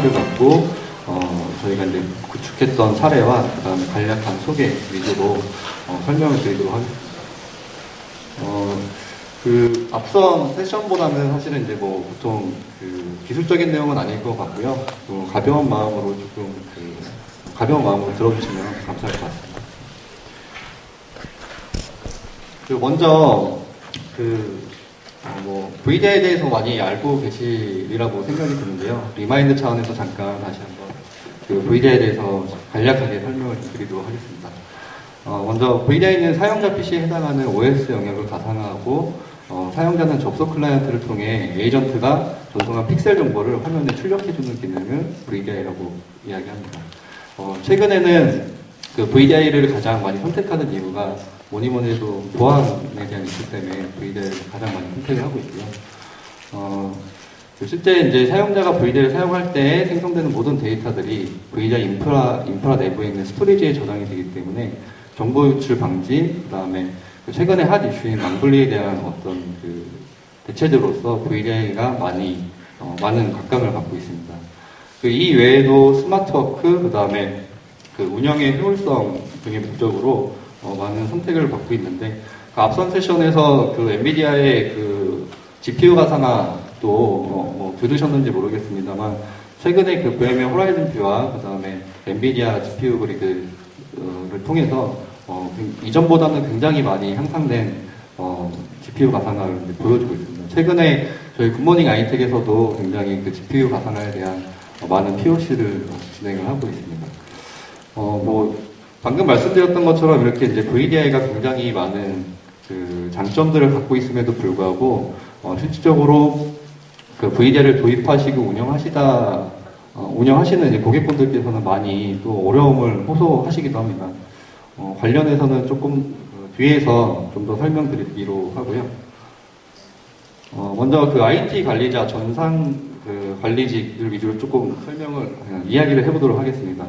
피드백을 받고 저희가 이제 구축했던 사례와 그다음에 간략한 소개 위주로 설명을 드리도록 하겠습니다. 그 앞선 세션보다는 사실은 이제 뭐 보통 그 기술적인 내용은 아닐 것 같고요. 또 가벼운 마음으로 조금 가벼운 마음으로 들어주시면 감사할 것 같습니다. 그 먼저 뭐 VDI에 대해서 많이 알고 계시리라고 생각이 드는데요. 리마인드 차원에서 잠깐 다시 한번 그 VDI에 대해서 간략하게 설명을 드리도록 하겠습니다. 먼저 VDI는 사용자 PC에 해당하는 OS 영역을 가상화하고 사용자는 접속 클라이언트를 통해 에이전트가 전송한 픽셀 정보를 화면에 출력해주는 기능을 VDI라고 이야기합니다. 최근에는 그 VDI를 가장 많이 선택하는 이유가 뭐니 해도 보안에 대한 이슈 때문에 VDI를 가장 많이 선택을 하고 있고요. 실제 이제 사용자가 VDI를 사용할 때 생성되는 모든 데이터들이 VDI 인프라 내부에 있는 스토리지에 저장이 되기 때문에 정보 유출 방지, 그 다음에 최근에 핫 이슈인 망블리에 대한 어떤 그 대체제로서 VDI가 많은 각광을 받고 있습니다. 이 외에도 스마트워크, 그 다음에 그 운영의 효율성 등의 목적으로 많은 선택을 받고 있는데, 앞선 세션에서 그 엔비디아의 그 GPU 가상화도 뭐 들으셨는지 모르겠습니다만, 최근에 그 VMware 호라이즌 뷰와 그 다음에 엔비디아 GPU 그리드를 통해서 이전보다는 굉장히 많이 향상된 GPU 가상화를 보여주고 있습니다. 최근에 저희 굿모닝 아이텍에서도 굉장히 그 GPU 가상화에 대한 많은 POC를 진행을 하고 있습니다. 뭐 방금 말씀드렸던 것처럼 이렇게 이제 VDI가 굉장히 많은 그 장점들을 갖고 있음에도 불구하고 실질적으로 그 VDI를 도입하시고 운영하시는 이제 고객분들께서는 많이 또 어려움을 호소하시기도 합니다. 관련해서는 조금 뒤에서 좀 더 설명드리기로 하고요. 먼저 그 IT 관리자 전산 그 관리직을 위주로 조금 이야기를 해보도록 하겠습니다.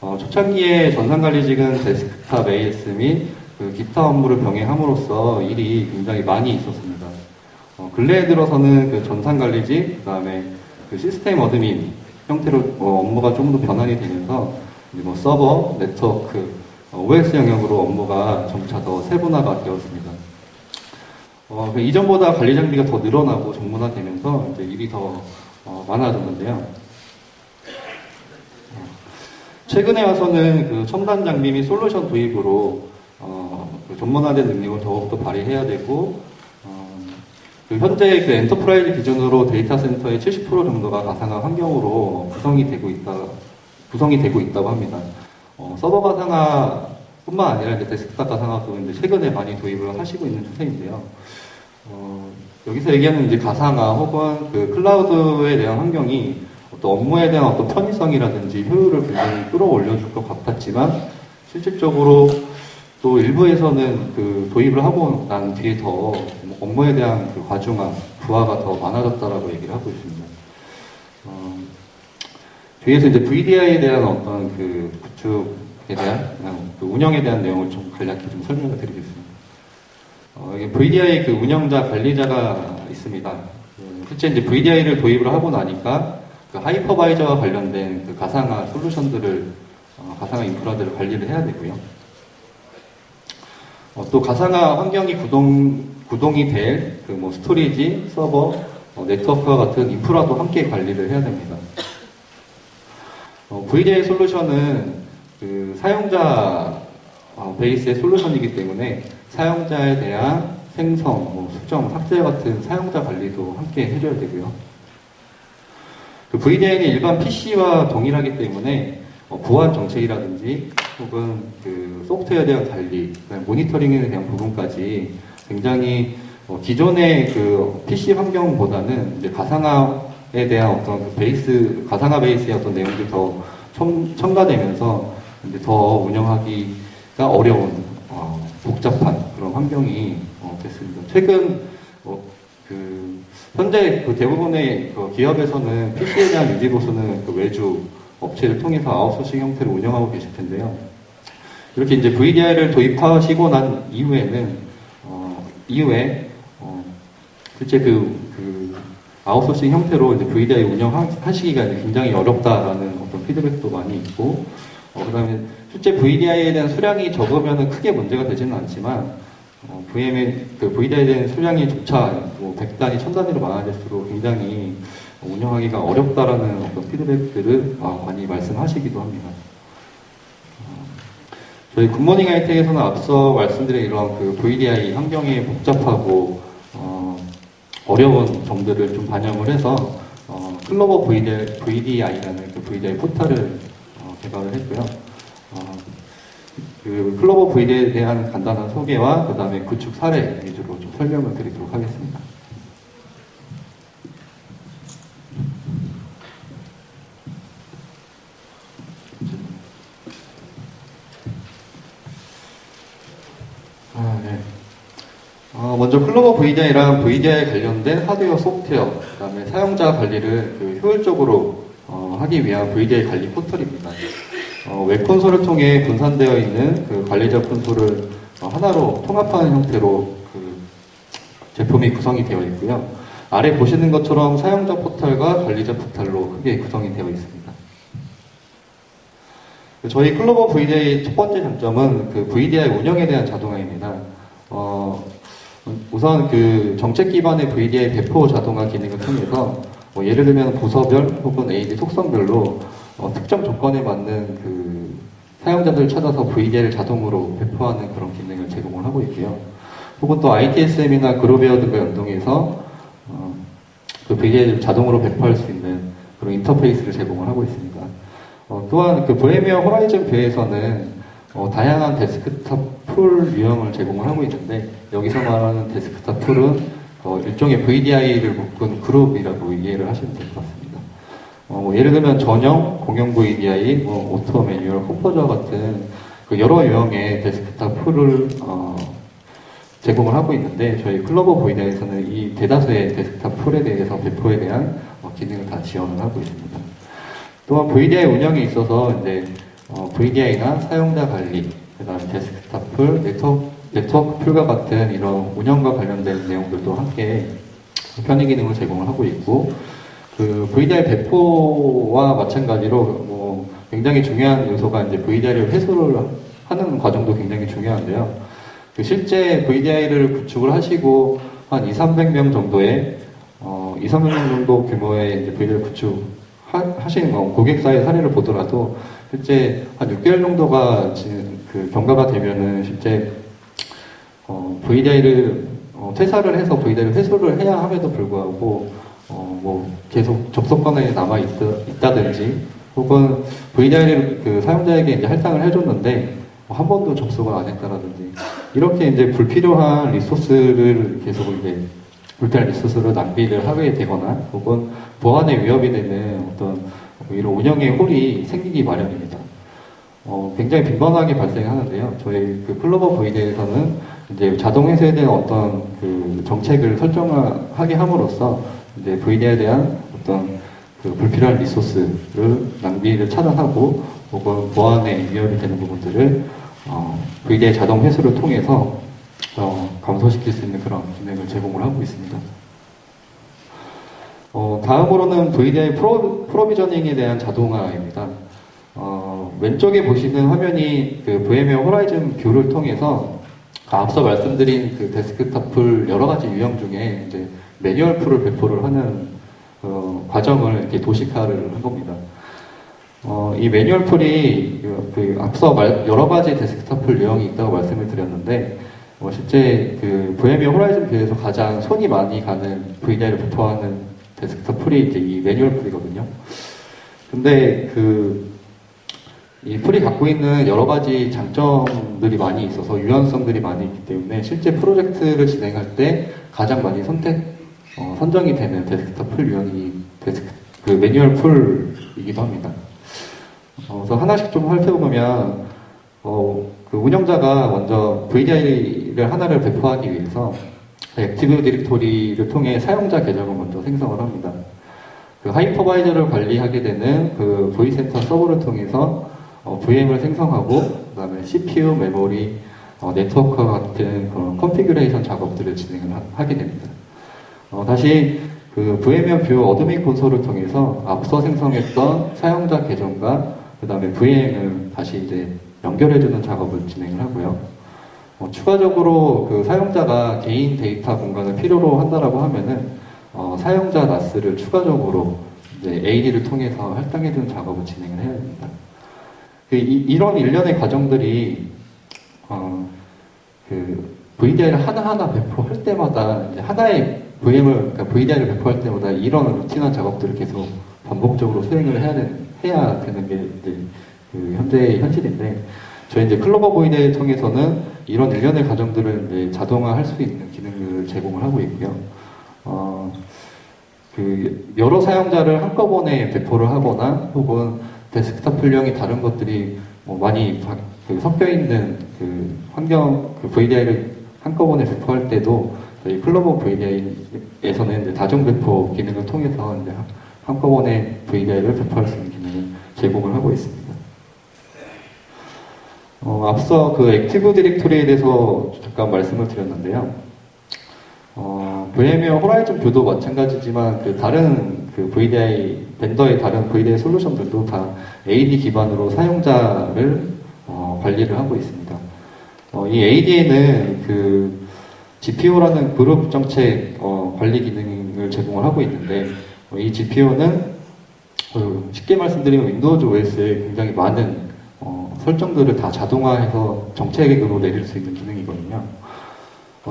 초창기에 전산 관리직은 데스크탑 AS 및 그 기타 업무를 병행함으로써 일이 굉장히 많이 있었습니다. 근래에 들어서는 그 전산 관리직, 그 다음에 그 시스템 어드민 형태로 업무가 조금 더 변환이 되면서 이제 뭐 서버, 네트워크, OS 영역으로 업무가 점차 더 세분화가 되었습니다. 이전보다 관리 장비가 더 늘어나고 정문화되면서 이제 일이 더 많아졌는데요. 최근에 와서는 그 첨단 장비 및 솔루션 도입으로 그 전문화된 능력을 더욱더 발휘해야 되고, 그 현재 그 엔터프라이즈 기준으로 데이터 센터의 70% 정도가 가상화 환경으로 구성이 되고 있다고 합니다. 서버 가상화뿐만 아니라 이제 데스크탑 가상화도 이제 최근에 많이 도입을 하시고 있는 추세인데요. 여기서 얘기하는 이제 가상화 혹은 그 클라우드에 대한 환경이 어떤 업무에 대한 어떤 편의성이라든지 효율을 굉장히 끌어올려줄 것 같았지만, 실질적으로 또 일부에서는 그 도입을 하고 난 뒤에 더 업무에 대한 그 과중화, 부하가 더 많아졌다라고 얘기를 하고 있습니다. 뒤에서 이제 VDI에 대한 어떤 그 구축에 대한 그 운영에 대한 내용을 좀 간략히 좀 설명을 드리겠습니다. VDI 그 운영자, 관리자가 있습니다. 실제 이제 VDI를 도입을 하고 나니까 그 하이퍼바이저와 관련된 그 가상화 솔루션들을, 가상화 인프라들을 관리를 해야 되고요. 또 가상화 환경이 구동이 될 그 뭐 스토리지, 서버, 네트워크와 같은 인프라도 함께 관리를 해야 됩니다. VDI 솔루션은 그 사용자 베이스의 솔루션이기 때문에 사용자에 대한 생성, 수정, 삭제 같은 사용자 관리도 함께 해줘야 되고요. 그 VDI는 일반 PC와 동일하기 때문에 보안 정책이라든지 혹은 그 소프트웨어에 대한 관리, 모니터링에 대한 부분까지 굉장히 기존의 그 PC 환경보다는 이제 가상화에 대한 어떤 그 베이스, 가상화 베이스의 어떤 내용들이 더 첨가되면서 이제 더 운영하기가 어려운 복잡한 그런 환경이 됐습니다. 최근 현재 그 대부분의 그 기업에서는 PC에 대한 유지 보수는 그 외주 업체를 통해서 아웃소싱 형태로 운영하고 계실 텐데요. 이렇게 이제 VDI를 도입하시고 난 이후에 실제 아웃소싱 형태로 이제 VDI 운영하시기가 굉장히 어렵다라는 어떤 피드백도 많이 있고, 그다음에 실제 VDI에 대한 수량이 적으면 크게 문제가 되지는 않지만, VDI에 대한 수량이 조차 100단위, 1000단위로 많아질수록 굉장히 운영하기가 어렵다라는 어떤 피드백들을 많이 말씀하시기도 합니다. 저희 굿모닝 하이텍에서는 앞서 말씀드린 이런 그 VDI 환경이 복잡하고 어려운 점들을 좀 반영을 해서 클로버 VDI라는 그 VDI 포털을 개발을 했고요. 그 클로버 VDI에 대한 간단한 소개와 그 다음에 구축 사례 위주로 좀 설명을 드리도록 하겠습니다. 네. 먼저 클로버 VDI랑 VDI 관련된 하드웨어, 소프트웨어, 그 다음에 사용자 관리를 효율적으로 하기 위한 VDI 관리 포털입니다. 웹 콘솔을 통해 분산되어 있는 그 관리자 콘솔을 하나로 통합하는 형태로 그 제품이 구성이 되어 있고요. 아래 보시는 것처럼 사용자 포털과 관리자 포털로 크게 구성이 되어 있습니다. 저희 클로버 VDI의 첫 번째 장점은 그 VDI 운영에 대한 자동화입니다. 우선 그 정책 기반의 VDI 배포 자동화 기능을 통해서 예를 들면 부서별 혹은 AD 속성별로 특정 조건에 맞는 그 사용자들을 찾아서 VDI를 자동으로 배포하는 그런 기능을 제공을 하고 있고요. 혹은 또 ITSM이나 그로베어 등과 연동해서 그 VDI를 자동으로 배포할 수 있는 그런 인터페이스를 제공을 하고 있습니다. 또한 그 VMware 호라이즌 뷰에서는 다양한 데스크탑 풀 유형을 제공을 하고 있는데, 여기서 말하는 데스크탑 풀은 일종의 VDI를 묶은 그룹이라고 이해를 하시면 될 것 같습니다. 예를 들면 전용, 공용 VDI, 오토 매뉴얼, 컴포저 같은 그 여러 유형의 데스크탑 풀을 제공을 하고 있는데, 저희 클로버 VDI에서는 이 대다수의 데스크탑 풀에 대해서 배포에 대한 기능을 다 지원을 하고 있습니다. 또한 VDI 운영에 있어서 이제 VDI나 사용자 관리, 그 다음에 데스크탑 풀, 네트워크 풀과 같은 이런 운영과 관련된 내용들도 함께 편의 기능을 제공을 하고 있고, 그 VDI 배포와 마찬가지로 굉장히 중요한 요소가 이제 VDI를 회수를 하는 과정도 굉장히 중요한데요. 그 실제 VDI를 구축을 하시고 한 200~300명 정도의 200~300명 정도 규모의 이제 VDI를 구축하시는 고객사의 사례를 보더라도 실제 한 6개월 정도가 그 경과가 되면은 실제 VDI를 퇴사를 해서 VDI를 회수를 해야 함에도 불구하고 계속 접속권에 남아 있다든지, 혹은 VDI를 그 사용자에게 이제 할당을 해줬는데 한 번도 접속을 안 했다라든지, 이렇게 이제 불필요한 리소스를 계속 이제 불필요한 리소스를 낭비를 하게 되거나, 혹은 보안에 위협이 되는 어떤 이런 운영의 홀이 생기기 마련입니다. 굉장히 빈번하게 발생하는데요. 저희 그 클로버 VDI에서는 이제 자동 회수에 대한 어떤 그 정책을 설정하게 함으로써 이제 VDI에 대한 어떤 그 불필요한 리소스를 낭비를 차단하고, 혹은 보안에 위협이 되는 부분들을 VDI 자동 회수를 통해서 감소시킬 수 있는 그런 기능을 제공을 하고 있습니다. 다음으로는 VDI 프로비저닝에 대한 자동화입니다. 왼쪽에 보시는 화면이 그 VMware 호라이즌 뷰를 통해서 앞서 말씀드린 그 데스크탑 풀 여러 가지 유형 중에 이제 매뉴얼 풀을 배포를 하는 과정을 이렇게 도식화를 한 겁니다. 이 매뉴얼 풀이 그 앞서 여러 가지 데스크탑 풀 유형이 있다고 말씀을 드렸는데, 실제 그 VMware 호라이즌 뷰에서 가장 손이 많이 가는 VDI를 배포하는 데스크탑 풀이 이제 이 매뉴얼 풀이거든요. 근데 이 풀이 갖고 있는 여러 가지 장점들이 많이 있어서 유연성들이 많이 있기 때문에 실제 프로젝트를 진행할 때 가장 많이 선정이 되는 데스크탑 풀 유형이 그 매뉴얼 풀이기도 합니다. 그래서 하나씩 좀 살펴보면, 그 운영자가 먼저 VDI를 하나를 배포하기 위해서 액티브 디렉토리를 통해 사용자 계정을 먼저 생성을 합니다. 그 하이퍼바이저를 관리하게 되는 그 V센터 서버를 통해서 VM을 생성하고, 그 다음에 CPU, 메모리, 네트워크와 같은 그런 컨피규레이션 작업들을 진행을 하게 됩니다. 다시 그 VMware 뷰 어드민 콘솔을 통해서 앞서 생성했던 사용자 계정과 그 다음에 VM을 다시 이제 연결해주는 작업을 진행을 하고요. 추가적으로 그 사용자가 개인 데이터 공간을 필요로 한다라고 하면은 사용자 NAS를 추가적으로 이제 AD를 통해서 할당해주는 작업을 진행을 해야 됩니다. 이런 일련의 과정들이 그 VDI를 하나하나 배포할 때마다 이제 하나의 그러니까 VDI를 배포할 때마다 이런 루틴한 작업들을 계속 반복적으로 수행을 해야 되는 게 이제 그 현재의 현실인데, 저희 이제 클로버 VDI를 통해서는 이런 일련의 과정들을 이제 자동화할 수 있는 기능을 제공을 하고 있고요. 그 여러 사용자를 한꺼번에 배포를 하거나 혹은 데스크탑 분량이 다른 것들이 많이 섞여 있는 그 환경 VDI를 한꺼번에 배포할 때도 저희 클로버 VDI에서는 이제 다중 배포 기능을 통해서 이제 한꺼번에 VDI를 배포할 수 있는 기능을 제공을 하고 있습니다. 앞서 그 액티브 디렉토리에 대해서 잠깐 말씀을 드렸는데요. VMware 호라이즌 뷰도 마찬가지지만 그 다른 그 VDI 벤더의 다른 VDI 솔루션들도 다 AD 기반으로 사용자를 관리를 하고 있습니다. 이 AD에는 그 GPO라는 그룹 정책 관리 기능을 제공을 하고 있는데, 이 GPO는 쉽게 말씀드리면 윈도우즈 OS에 굉장히 많은 설정들을 다 자동화해서 정책으로 내릴 수 있는 기능이거든요.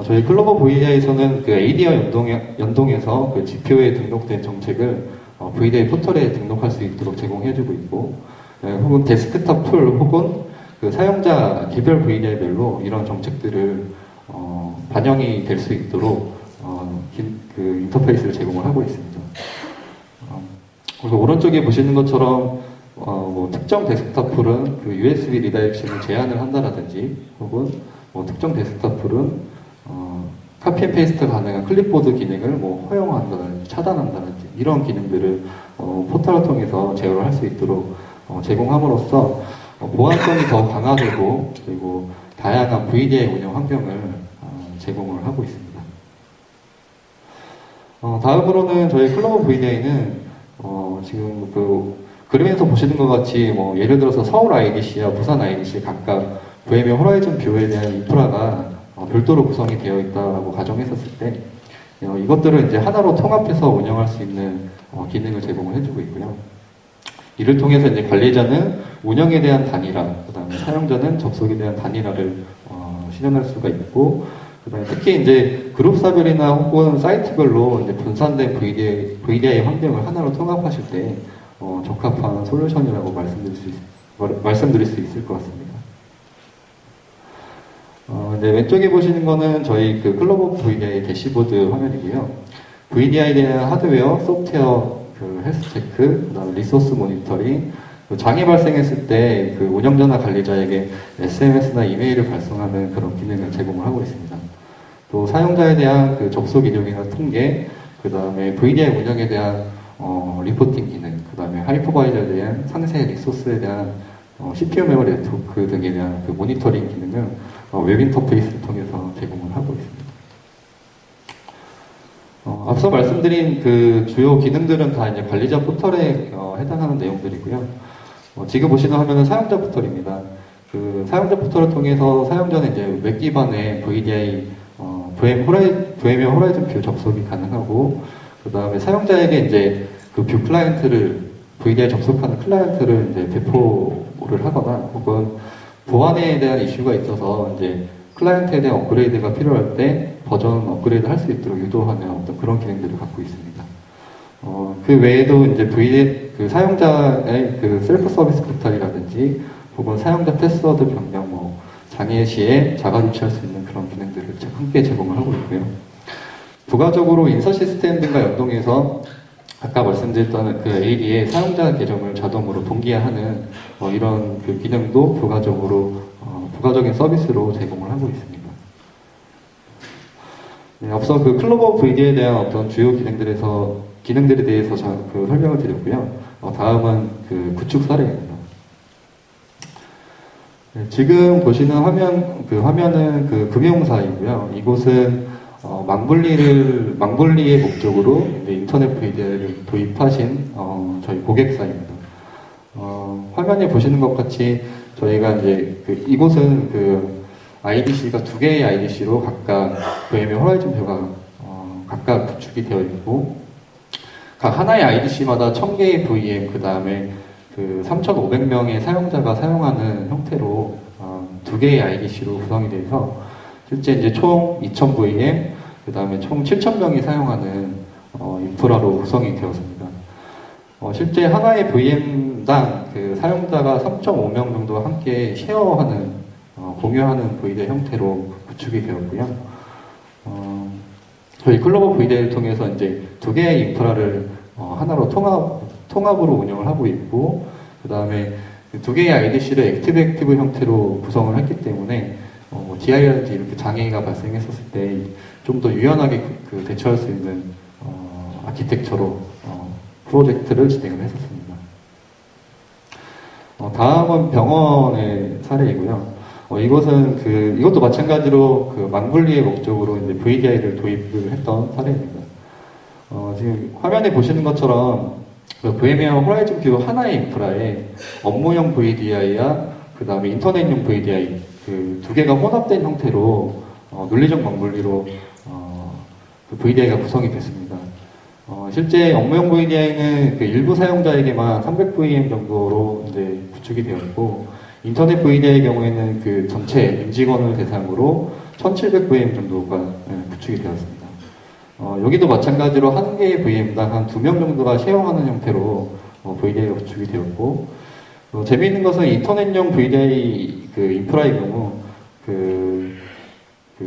저희 클로버 VDI에서는 그 AD와 연동해서 그 GPO에 등록된 정책을 VDI 포털에 등록할 수 있도록 제공해주고 있고, 혹은 데스크탑 툴 혹은 그 사용자 개별 VDI별로 이런 정책들을 반영이 될 수 있도록 그 인터페이스를 제공을 하고 있습니다. 그래서 오른쪽에 보시는 것처럼 특정 데스크탑 툴은 그 USB 리다이렉션을 제한을 한다라든지, 혹은 특정 데스크탑 툴은 카피 앤 페이스트 가능한 클립보드 기능을 허용한다든지 차단한다든지 이런 기능들을 포털을 통해서 제어를 할 수 있도록 제공함으로써 보안성이 더 강화되고, 그리고 다양한 VDI 운영 환경을 제공을 하고 있습니다. 다음으로는 저희 클로버 VDI는 지금 그 그림에서 보시는 것 같이 예를 들어서 서울 IDC와 부산 IDC 각각 VMware 호라이즌 뷰에 대한 인프라가 별도로 구성이 되어 있다라고 가정했었을 때, 이것들을 이제 하나로 통합해서 운영할 수 있는 기능을 제공을 해주고 있고요. 이를 통해서 이제 관리자는 운영에 대한 단일화, 그 다음에 사용자는 접속에 대한 단일화를 실현할 수가 있고, 그 다음에 특히 이제 그룹사별이나 혹은 사이트별로 이제 분산된 VDI 환경을 하나로 통합하실 때 적합한 솔루션이라고 말씀드릴 수 있을 것 같습니다. 이제 왼쪽에 보시는 거는 저희 그 클로버 VDI 대시보드 화면이고요. VDI에 대한 하드웨어, 소프트웨어, 그 헬스 체크, 그다음에 리소스 모니터링, 장애 발생했을 때 그 운영자나 관리자에게 SMS나 이메일을 발송하는 그런 기능을 제공을 하고 있습니다. 또 사용자에 대한 그 접속 이력이나 통계, 그다음에 VDI 운영에 대한 리포팅 기능, 그다음에 하이퍼바이저에 대한 상세 리소스에 대한 CPU 메모리 네트워크 등에 대한 그 모니터링 기능을 웹 인터페이스를 통해서 제공을 하고 있습니다. 앞서 말씀드린 그 주요 기능들은 다 이제 관리자 포털에 해당하는 내용들이고요. 지금 보시는 화면은 사용자 포털입니다. 그 사용자 포털을 통해서 사용자는 이제 웹 기반의 VDI, VMware 호라이즌 뷰 접속이 가능하고, 그 다음에 사용자에게 이제 그 뷰 클라이언트를, VDI 접속하는 클라이언트를 이제 배포를 하거나, 혹은 보안에 대한 이슈가 있어서 이제 클라이언트에 대한 업그레이드가 필요할 때 버전 업그레이드 할 수 있도록 유도하는 어떤 그런 기능들을 갖고 있습니다. 그 외에도 이제 그 사용자의 그 셀프 서비스 포털이라든지, 혹은 사용자 패스워드 변경, 장애 시에 자가 조치할 수 있는 그런 기능들을 함께 제공을 하고 있고요. 부가적으로 인서 시스템 등과 연동해서 아까 말씀드렸던 그 AD의 사용자 계정을 자동으로 동기화하는 이런 그 기능도 부가적인 서비스로 제공을 하고 있습니다. 네, 앞서 그 클로버 VD에 대한 어떤 주요 기능들에 대해서 그 설명을 드렸고요. 다음은 그 구축 사례입니다. 네, 지금 보시는 화면은 그 금융사이고요. 이곳은 망분리의 목적으로 이제 인터넷 VDI를 도입하신 저희 고객사입니다. 화면에 보시는 것 같이 저희가 이제 이곳은 IDC가 두 개의 IDC로 각각 VM 호라이즌 뷰가 각각 구축이 되어 있고, 각 하나의 IDC마다 1000개의 VM, 그 다음에 3,500명의 사용자가 사용하는 형태로 두 개의 IDC로 구성이 돼서 실제 이제 총 2,000 VM, 그 다음에 총 7,000명이 사용하는 인프라로 구성이 되었습니다. 실제 하나의 VM당 사용자가 3.5명 정도가 함께 쉐어하는, 공유하는 VDI 형태로 구축이 되었고요. 저희 클로버 VDI를 통해서 이제 두 개의 인프라를 하나로 통합으로 운영을 하고 있고, 그 다음에 두 개의 IDC를 액티브 형태로 구성을 했기 때문에 DI라든지 이렇게 장애가 발생했었을 때 좀 더 유연하게 대처할 수 있는 아키텍처로 프로젝트를 진행을 했었습니다. 다음은 병원의 사례이고요. 이것도 마찬가지로 망분리의 목적으로 이제 VDI를 도입을 했던 사례입니다. 지금 화면에 보시는 것처럼 VM웨어 호라이즌 뷰 하나의 인프라에 업무용 VDI와 그 다음에 인터넷용 VDI 두 개가 혼합된 형태로 논리적 망분리로 VDI가 구성이 됐습니다. 실제 업무용 VDI는 일부 사용자에게만 300VM 정도로 이제 구축이 되었고, 인터넷 VDI의 경우에는 전체 임직원을 대상으로 1700VM 정도가 구축이 되었습니다. 여기도 마찬가지로 한 개의 VM당 한 2명 정도가 쉐어하는 형태로 VDI가 구축이 되었고, 재미있는 것은 인터넷용 VDI 인프라의 경우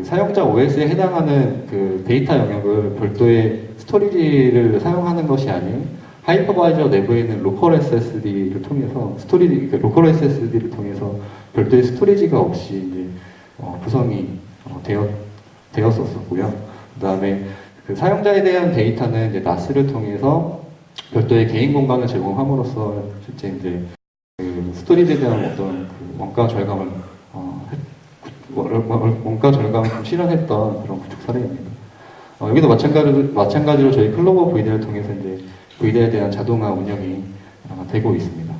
사용자 OS에 해당하는 데이터 영역을 별도의 스토리지를 사용하는 것이 아닌 하이퍼바이저 내부에 있는 로컬 SSD를 통해서 별도의 스토리지가 없이 이제 구성이 되었었고요. 그 다음에 사용자에 대한 데이터는 이제 NAS를 통해서 별도의 개인 공간을 제공함으로써 실제 이제 스토리지에 대한 어떤 원가 절감을 좀 실현했던 그런 구축 사례입니다. 여기도 마찬가지로 저희 클로버 VDI를 통해서 이제 VDI에 대한 자동화 운영이 되고 있습니다.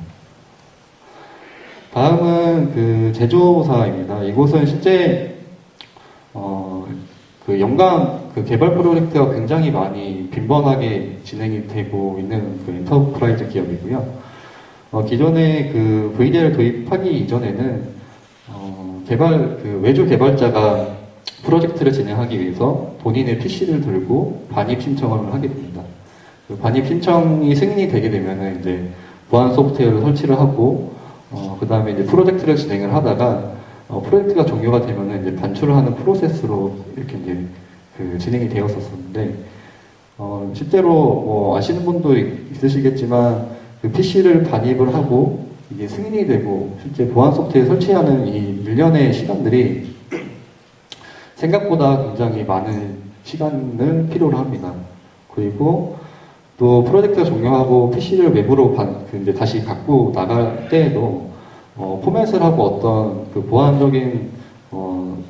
다음은 제조사입니다. 이곳은 실제 연간 개발 프로젝트가 굉장히 많이 빈번하게 진행이 되고 있는 엔터프라이즈 기업이고요. 기존에 VDI를 도입하기 이전에는 외주 개발자가 프로젝트를 진행하기 위해서 본인의 PC를 들고 반입 신청을 하게 됩니다. 반입 신청이 승인이 되게 되면은 이제 보안 소프트웨어를 설치를 하고, 그 다음에 이제 프로젝트를 진행을 하다가, 프로젝트가 종료가 되면은 이제 반출을 하는 프로세스로 이렇게 이제 진행이 되었었는데, 실제로 아시는 분도 있으시겠지만, PC를 반입을 하고, 이게 승인이 되고 실제 보안 소프트웨어 설치하는 이 일련의 시간들이 생각보다 굉장히 많은 시간을 필요로 합니다. 그리고 또 프로젝트가 종료하고 PC를 외부로 이제 다시 갖고 나갈 때에도 포맷을 하고 어떤 보안적인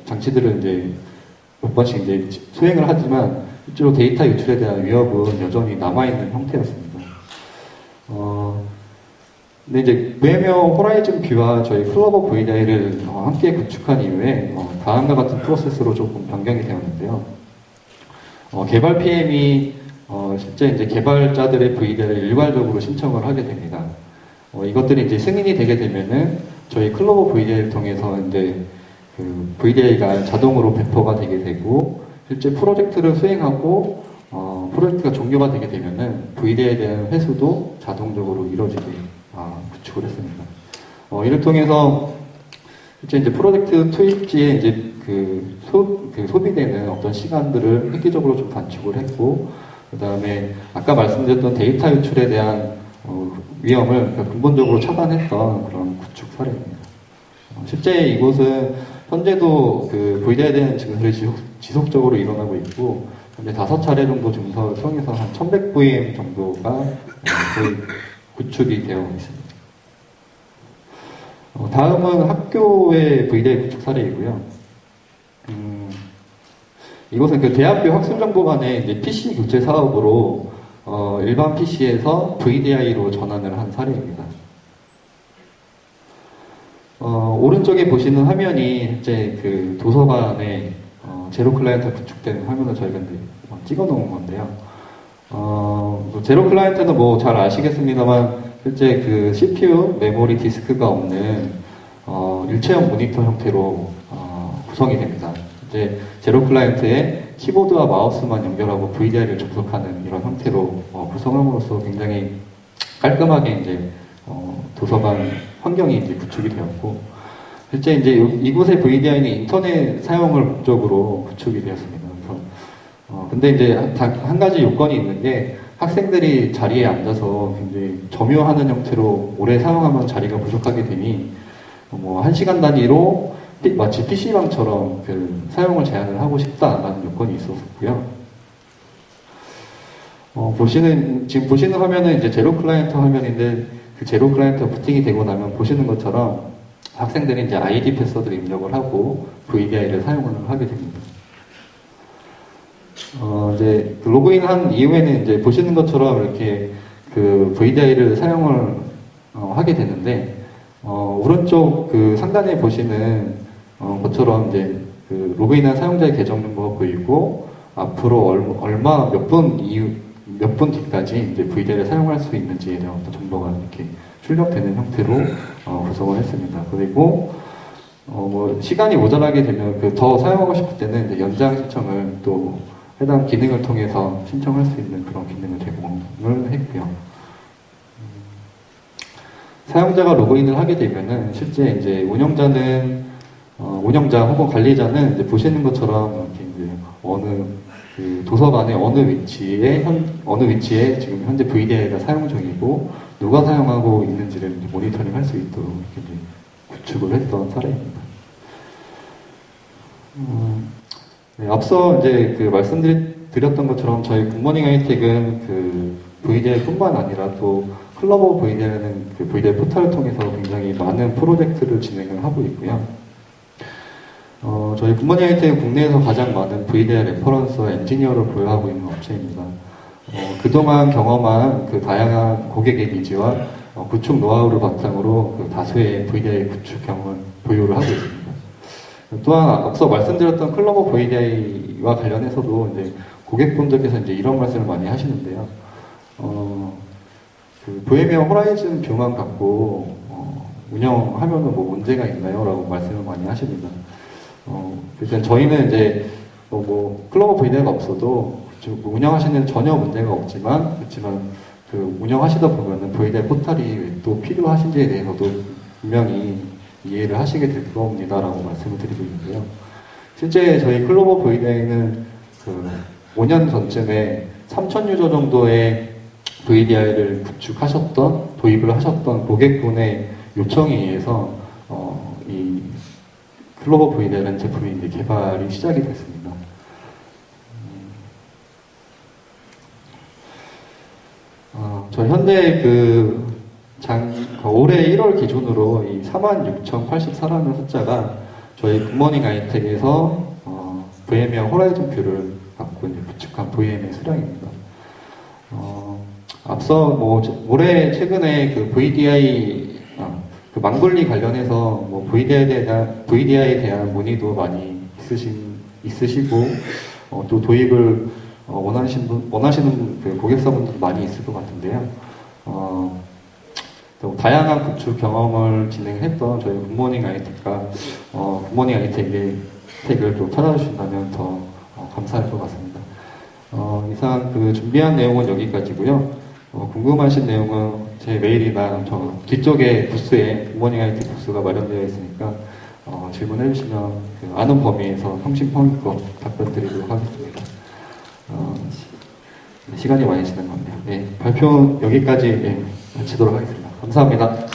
장치들을 이제 몇 번씩 이제 수행을 하지만 실제로 데이터 유출에 대한 위협은 여전히 남아있는 형태였습니다. 근데 이제 VM웨어 호라이즌 뷰와 저희 클로버 VDI를 함께 구축한 이후에 다음과 같은 프로세스로 조금 변경이 되었는데요. 개발 PM이 실제 이제 개발자들의 VDI를 일괄적으로 신청을 하게 됩니다. 이것들이 이제 승인이 되게 되면은 저희 클로버 VDI를 통해서 이제 VDI가 자동으로 배포가 되게 되고, 실제 프로젝트를 수행하고 프로젝트가 종료가 되게 되면은 VDI에 대한 회수도 자동적으로 이루어지게 구축을 했습니다. 이를 통해서 실제 이제 프로젝트 투입지에 이제 소비되는 어떤 시간들을 획기적으로 좀 단축을 했고, 그 다음에 아까 말씀드렸던 데이터 유출에 대한 위험을 근본적으로 차단했던 그런 구축 사례입니다. 실제 이곳은 현재도 VDI에 대한 증설이 지속적으로 일어나고 있고, 현재 5차례 정도 증설을 통해서 한 1100VM 정도가 거의 구축이 되어 있습니다. 다음은 학교의 VDI 구축 사례이고요. 이곳은 그 대학교 학술정보관의 이제 PC 교체 사업으로 일반 PC에서 VDI로 전환을 한 사례입니다. 오른쪽에 보시는 화면이 이제 그 도서관의 제로 클라이언트 구축된 화면을 저희가 이제 찍어 놓은 건데요. 제로 클라이언트는 뭐 잘 아시겠습니다만 실제 그 CPU, 메모리, 디스크가 없는 일체형 모니터 형태로 구성이 됩니다. 이제 제로 클라이언트에 키보드와 마우스만 연결하고 VDI를 접속하는 이런 형태로 구성함으로써 굉장히 깔끔하게 이제 도서관 환경이 이제 구축이 되었고, 실제 이제 이곳의 VDI는 인터넷 사용을 목적으로 구축이 되었습니다. 그래서 근데 이제 한 가지 요건이 있는 게, 학생들이 자리에 앉아서 굉장히 점유하는 형태로 오래 사용하면 자리가 부족하게 되니 뭐 1시간 단위로 마치 PC방처럼 그 사용을 제한을 하고 싶다라는 요건이 있었고요. 지금 보시는 화면은 이제 제로 클라이언트 화면인데, 그 제로 클라이언트가 부팅이 되고 나면 보시는 것처럼 학생들이 이제 ID 패스워드를 입력을 하고 VDI를 사용을 하게 됩니다. 이제 그 로그인한 이후에는 이제 보시는 것처럼 이렇게 그 VDI를 사용을 하게 되는데, 오른쪽 그 상단에 보시는 것처럼 이제 그 로그인한 사용자의 계정 정보가 보이고, 앞으로 몇 분 뒤까지 이제 VDI를 사용할 수 있는지에 대한 어떤 정보가 이렇게 출력되는 형태로 구성을 했습니다. 그리고 뭐 시간이 모자라게 되면 그 더 사용하고 싶을 때는 이제 연장 신청을 또 해당 기능을 통해서 신청할 수 있는 그런 기능을 제공을 했고요. 사용자가 로그인을 하게 되면은 실제 이제 운영자 혹은 관리자는 이제 보시는 것처럼 이렇게 이제 그 도서관의 어느 위치에 지금 현재 VDI가 사용 중이고 누가 사용하고 있는지를 이제 모니터링 할 수 있도록 이렇게 이제 구축을 했던 사례입니다. 네, 앞서 이제 그 말씀드렸던 것처럼 저희 굿모닝 하이텍은 그 VDI뿐만 아니라 또 클럽 오브 VDI라는 그 VDI 포털을 통해서 굉장히 많은 프로젝트를 진행을 하고 있고요. 저희 굿모닝 하이텍은 국내에서 가장 많은 VDI 레퍼런스와 엔지니어를 보유하고 있는 업체입니다. 그동안 경험한 그 다양한 고객의 니즈와 구축 노하우를 바탕으로 그 다수의 VDI 구축 경험을 보유를 하고 있습니다. 또한 앞서 말씀드렸던 클럽 오브 VDI와 관련해서도 이제 고객분들께서 이제 이런 말씀을 많이 하시는데요. 그 보헤미안 호라이즌 뷰만 갖고 운영하면은 뭐 문제가 있나요? 라고 말씀을 많이 하십니다. 일단 저희는 이제 뭐 클럽 오브 VDI가 없어도 운영하시는 전혀 문제가 없지만, 그렇지만 그 운영하시다 보면은 VDI 포탈이 왜 또 필요하신지에 대해서도 분명히 이해를 하시게 될 겁니다라고 말씀을 드리고 있는데요. 실제 저희 클럽 오브 VDI는 그 5년 전쯤에 3,000유저 정도의 VDI를 도입을 하셨던 고객분의 요청에 의해서 이 클럽 오브 VDI라는 제품이 이제 개발이 시작이 됐습니다. 저 현재 올해 1월 기준으로 이 46,084라는 숫자가 저희 굿모닝 하이텍에서 VMware 호라이즌 뷰를 갖고 이제 구축한 VM의 수량입니다. 앞서 뭐 올해 최근에 그 VDI 그 망블리 관련해서 뭐 VDI에 대한 문의도 많이 있으시고 또 도입을 원하시는 그 고객사분들 많이 있을 것 같은데요. 또 다양한 구축 경험을 진행했던 저희 굿모닝 하이텍과 굿모닝 하이텍을 또 찾아주신다면 더 감사할 것 같습니다. 이상 그 준비한 내용은 여기까지고요. 궁금하신 내용은 제 메일이나 저 뒤쪽에 부스에 굿모닝 하이텍 부스가 마련되어 있으니까 질문해 주시면 그 아는 범위에서 성심성의껏 답변드리도록 하겠습니다. 시간이 많이 지난 것 같네요. 네, 발표는 여기까지 마치도록 하겠습니다. 감사합니다.